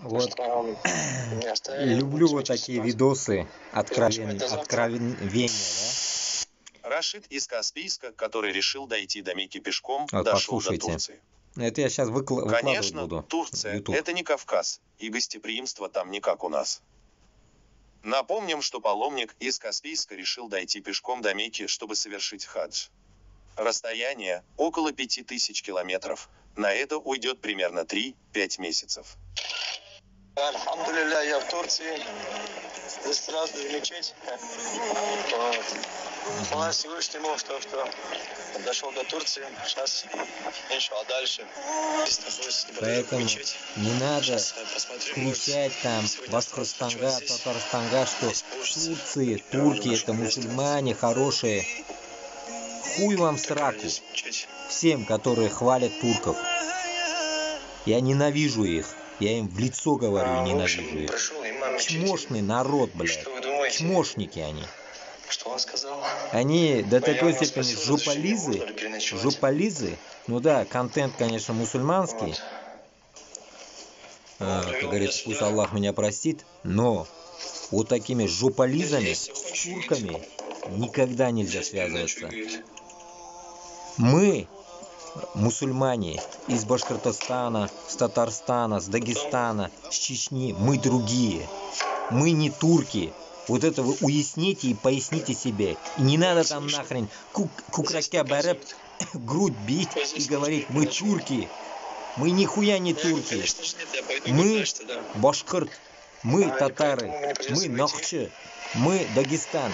Вот люблю вот такие видосы откровенения, да? Рашид из Каспийска, который решил дойти до Мекки пешком, Вот, дошел до послушайте. Турции. Это я сейчас выкладывать Конечно, буду. Турция – это не Кавказ, и гостеприимство там не как у нас. Напомним, что паломник из Каспийска решил дойти пешком до Мекки, чтобы совершить хадж. Расстояние – около 5000 километров. На это уйдет примерно 3-5 месяцев. Альхамдулилля, я в Турции. Здесь сразу в мечеть. Хвала Всевышнему, что дошел до Турции. Сейчас, иншаллах, дальше. Здесь нахожусь Поэтому мечеть. не надо Сейчас посмотрим, кричать там Башкортостанга, Татарстанга, что Турции, турки это мусульмане хорошие. Хуй вам в сраку. Всем, которые хвалят турков. Я ненавижу их. Я им в лицо говорю, ненавижу их. Чмошный народ, блядь. Чмошники они. Что он сказал? Они до такой степени жопализы. Ну да, контент, конечно, мусульманский. Как говорится, пусть Аллах меня простит. Но вот такими жопализами, с турками, никогда нельзя связываться. Мы, мусульмане, из Башкортостана, с Татарстана, с Дагестана, с Чечни, мы другие. Мы не турки. Вот это вы уясните и поясните себе. И не надо там нахрен кукраке бареп, грудь бить и говорить, мы турки. Мы нихуя не турки. Мы башкирт, мы татары, мы нахчи, мы Дагестан.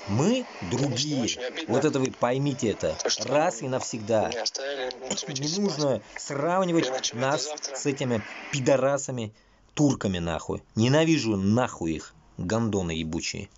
Мы другие. Вот это вы поймите это. Раз и навсегда. Не нужно сравнивать нас с этими пидорасами, турками нахуй. Ненавижу нахуй их. Гондоны ебучие.